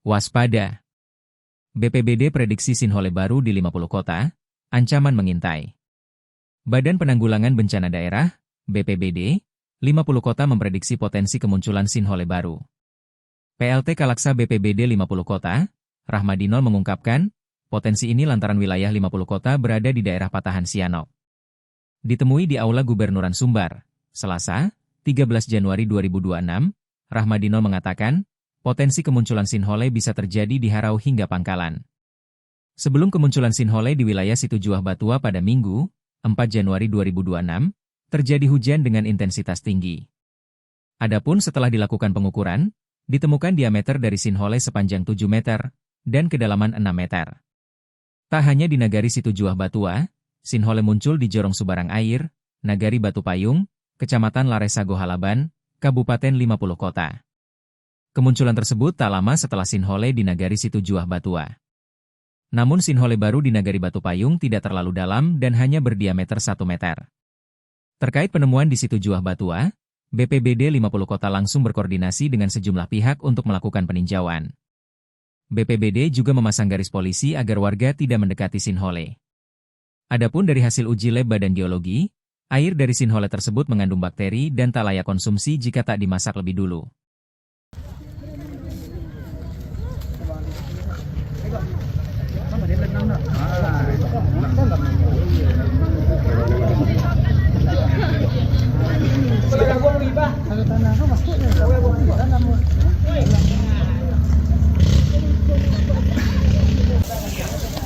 Waspada. BPBD prediksi sinhole baru di 50 kota, ancaman mengintai. Badan Penanggulangan Bencana Daerah, BPBD, 50 kota memprediksi potensi kemunculan sinhole baru. PLT Kalaksa BPBD 50 kota, Rahmadinol mengungkapkan, potensi ini lantaran wilayah 50 kota berada di daerah patahan Sianok. Ditemui di Aula Gubernuran Sumbar, Selasa, 13 Januari 2026, Rahmadinol mengatakan, potensi kemunculan sinhole bisa terjadi di Harau hingga Pangkalan. Sebelum kemunculan sinhole di wilayah Situ Juah Batua pada Minggu, 4 Januari 2026, terjadi hujan dengan intensitas tinggi. Adapun setelah dilakukan pengukuran, ditemukan diameter dari sinhole sepanjang 7 meter dan kedalaman 6 meter. Tak hanya di Nagari Situ Juah Batua, sinhole muncul di Jorong Subarang Air, Nagari Batu Payung, Kecamatan Laresago Halaban, Kabupaten 50 Kota. Kemunculan tersebut tak lama setelah sinhole di Nagari Situ Juah Batua. Namun sinhole baru di Nagari Batu Payung tidak terlalu dalam dan hanya berdiameter 1 meter. Terkait penemuan di Situ Juah Batua, BPBD 50 Kota langsung berkoordinasi dengan sejumlah pihak untuk melakukan peninjauan. BPBD juga memasang garis polisi agar warga tidak mendekati sinhole. Adapun dari hasil uji lab Badan Geologi, air dari sinhole tersebut mengandung bakteri dan tak layak konsumsi jika tak dimasak lebih dulu.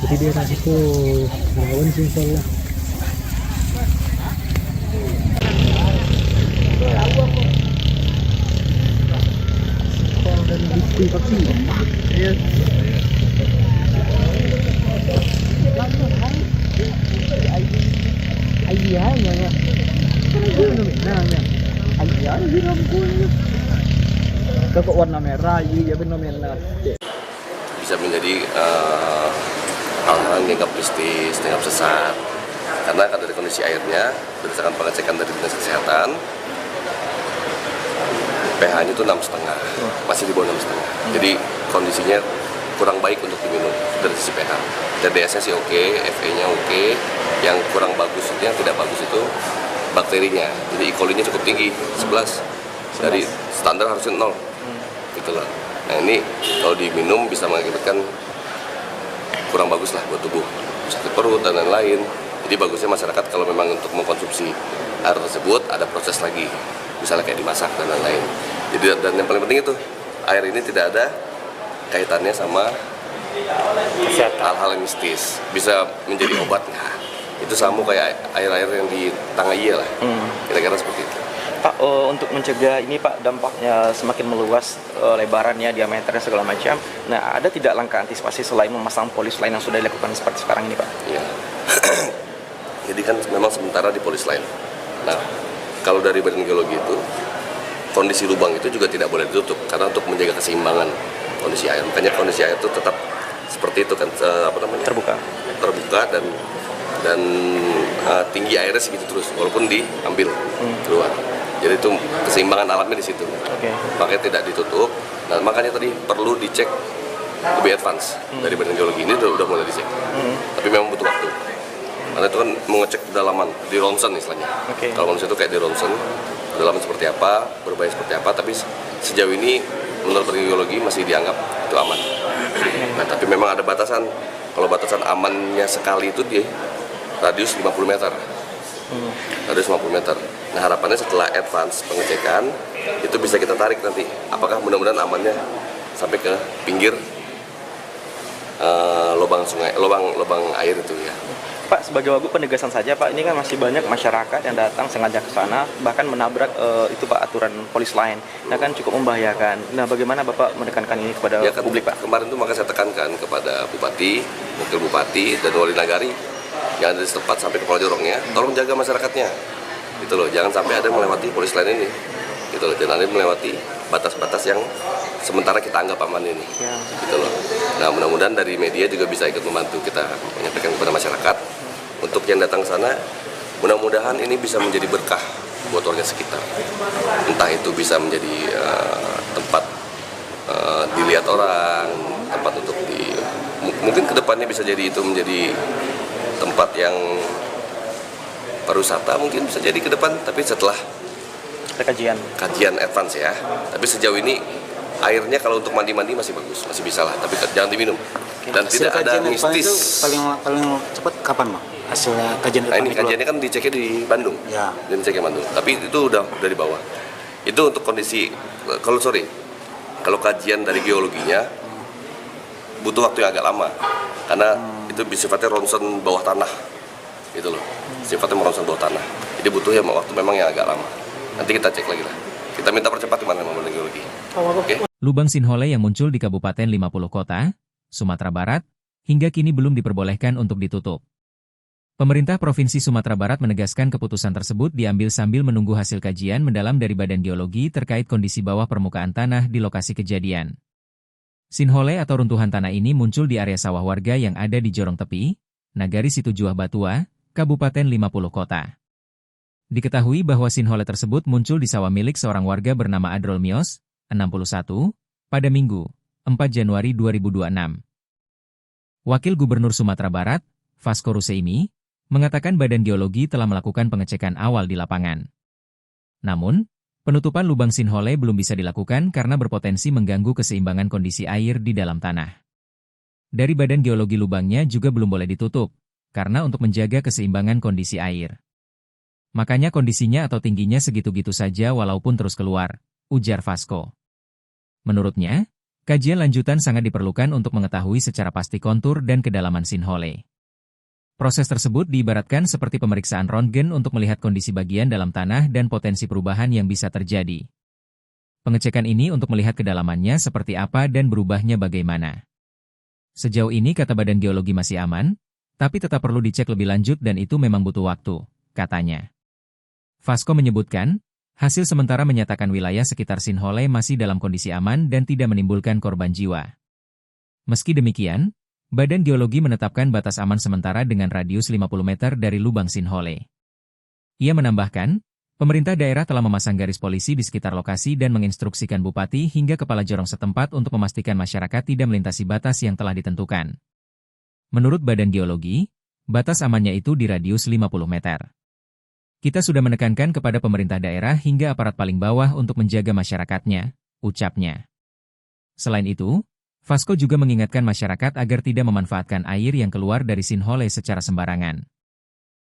Jadi daerah situ rawan sinhole. Dan disinfeksi. Iya. Kok warna merah, iya fenomena. Bisa menjadi hal-hal yang dianggap mistis, dianggap sesat. Karena dari kondisi airnya, berdasarkan pengecekan dari Dinas Kesehatan, pH-nya itu 6,5, masih di bawah 6,5. Jadi kondisinya kurang baik untuk diminum dari sisi pH. TDS-nya sih oke, Fe-nya oke. Yang kurang bagus itu, yang tidak bagus itu bakterinya. Jadi E. coli-nya cukup tinggi, 11. Dari standar harusnya 0. Gitu loh. Nah ini kalau diminum bisa mengakibatkan kurang bagus lah buat tubuh, sakit perut dan lain-lain. Jadi bagusnya masyarakat kalau memang untuk mengkonsumsi air tersebut ada proses lagi, misalnya kayak dimasak dan lain-lain. Jadi dan yang paling penting itu air ini tidak ada kaitannya sama hal-hal yang mistis, bisa menjadi obat nggak? Itu sama kayak air-air yang di Tangaiye lah, kira-kira seperti itu. Pak, untuk mencegah ini Pak, dampaknya semakin meluas, lebarannya, diameternya segala macam. Nah, ada tidak langkah antisipasi selain memasang polis lain yang sudah dilakukan seperti sekarang ini Pak? Iya. Jadi kan memang sementara di polis lain. Nah, kalau dari Badan Geologi itu, kondisi lubang itu juga tidak boleh ditutup karena untuk menjaga keseimbangan kondisi air. Makanya kondisi air itu tetap seperti itu kan, terbuka dan tinggi airnya segitu terus walaupun diambil keluar. Jadi itu keseimbangan alamnya di situ. Makanya tidak ditutup. Nah, makanya tadi perlu dicek lebih advance dari Badan Geologi ini udah mulai dicek. Tapi memang butuh waktu. Karena itu kan mengecek kedalaman di ronsen istilahnya. Kalau manusia itu kayak di ronsen, kedalaman seperti apa, berbahaya seperti apa. Tapi sejauh ini menurut Badan Geologi masih dianggap itu aman. Nah, tapi memang ada batasan. Kalau batasan amannya sekali itu di radius 50 meter. Radius 50 meter. Nah, harapannya setelah advance pengecekan itu bisa kita tarik nanti. Apakah mudah-mudahan amannya sampai ke pinggir lubang sungai, lubang air itu ya. Pak, sebagai wagub penegasan saja Pak, ini kan masih banyak masyarakat yang datang sengaja ke sana, bahkan menabrak itu Pak aturan polis lain. Nah kan cukup membahayakan. Nah bagaimana Bapak menekankan ini kepada ya, kan, publik Pak? Kemarin itu maka saya tekankan kepada Bupati, Wakil Bupati, dan Wali Nagari yang ada di setempat sampai ke Pulau Jorongnya, tolong jaga masyarakatnya. Gitu loh, jangan sampai ada melewati polis lain ini. Gitu loh, jangan ada melewati batas-batas yang sementara kita anggap aman ini. Gitu loh. Nah mudah-mudahan dari media juga bisa ikut membantu kita menyampaikan kepada masyarakat. Untuk yang datang ke sana, mudah-mudahan ini bisa menjadi berkah buat warga sekitar. Entah itu bisa menjadi tempat dilihat orang, tempat untuk mungkin kedepannya bisa jadi itu menjadi tempat yang pariwisata, mungkin bisa jadi ke depan, tapi setelah kajian advance ya. Tapi sejauh ini airnya kalau untuk mandi-mandi masih bagus, masih bisa lah, tapi jangan diminum. Dan tidak ada mistis. Paling cepat kapan, Bang? Hasil kajian Nah, ini kajiannya kan diceknya di Bandung. Ya. Dan diceknya Bandung. Tapi itu udah di bawah. Itu untuk kondisi kalau kajian dari geologinya butuh waktu yang agak lama. Karena itu sifatnya ronsen bawah tanah. Gitu loh. Sifatnya meronsen bawah tanah. Jadi butuh ya waktu memang yang agak lama. Nanti kita cek lagi lah. Kita minta percepat kemana memang geologi. Oke. Lubang Sinhole yang muncul di Kabupaten 50 Kota, Sumatera Barat, hingga kini belum diperbolehkan untuk ditutup. Pemerintah Provinsi Sumatera Barat menegaskan keputusan tersebut diambil sambil menunggu hasil kajian mendalam dari Badan Geologi terkait kondisi bawah permukaan tanah di lokasi kejadian. Sinhole atau runtuhan tanah ini muncul di area sawah warga yang ada di Jorong Tepi, Nagari Situjuah Batua, Kabupaten 50 Kota. Diketahui bahwa sinhole tersebut muncul di sawah milik seorang warga bernama Adrol Mios, 61, pada Minggu, 4 Januari 2026. Wakil Gubernur Sumatera Barat, Vasco Russeimi, mengatakan Badan Geologi telah melakukan pengecekan awal di lapangan. Namun, penutupan lubang sinhole belum bisa dilakukan karena berpotensi mengganggu keseimbangan kondisi air di dalam tanah. Dari Badan Geologi lubangnya juga belum boleh ditutup, karena untuk menjaga keseimbangan kondisi air. Makanya kondisinya atau tingginya segitu-gitu saja walaupun terus keluar, ujar Vasco. Menurutnya, kajian lanjutan sangat diperlukan untuk mengetahui secara pasti kontur dan kedalaman sinhole. Proses tersebut diibaratkan seperti pemeriksaan röntgen untuk melihat kondisi bagian dalam tanah dan potensi perubahan yang bisa terjadi. Pengecekan ini untuk melihat kedalamannya seperti apa dan berubahnya bagaimana. Sejauh ini kata Badan Geologi masih aman, tapi tetap perlu dicek lebih lanjut dan itu memang butuh waktu, katanya. Vasco menyebutkan, hasil sementara menyatakan wilayah sekitar sinhole masih dalam kondisi aman dan tidak menimbulkan korban jiwa. Meski demikian, Badan Geologi menetapkan batas aman sementara dengan radius 50 meter dari lubang sinhole. Ia menambahkan, pemerintah daerah telah memasang garis polisi di sekitar lokasi dan menginstruksikan bupati hingga kepala jorong setempat untuk memastikan masyarakat tidak melintasi batas yang telah ditentukan. Menurut Badan Geologi, batas amannya itu di radius 50 meter. Kita sudah menekankan kepada pemerintah daerah hingga aparat paling bawah untuk menjaga masyarakatnya, ucapnya. Selain itu, Vasco juga mengingatkan masyarakat agar tidak memanfaatkan air yang keluar dari sinhole secara sembarangan.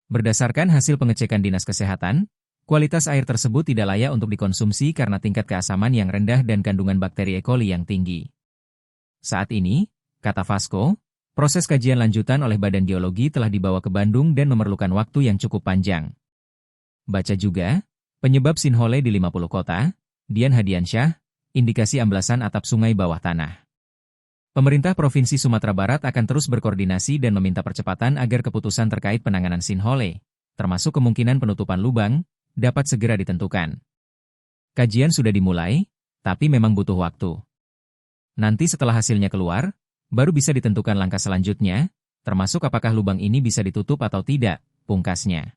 Berdasarkan hasil pengecekan Dinas Kesehatan, kualitas air tersebut tidak layak untuk dikonsumsi karena tingkat keasaman yang rendah dan kandungan bakteri E. coli yang tinggi. Saat ini, kata Vasco, proses kajian lanjutan oleh Badan Geologi telah dibawa ke Bandung dan memerlukan waktu yang cukup panjang. Baca juga, penyebab sinhole di 50 kota, Dian Hadiansyah, indikasi amblasan atap sungai bawah tanah. Pemerintah Provinsi Sumatera Barat akan terus berkoordinasi dan meminta percepatan agar keputusan terkait penanganan sinhole, termasuk kemungkinan penutupan lubang, dapat segera ditentukan. Kajian sudah dimulai, tapi memang butuh waktu. Nanti setelah hasilnya keluar, baru bisa ditentukan langkah selanjutnya, termasuk apakah lubang ini bisa ditutup atau tidak, pungkasnya.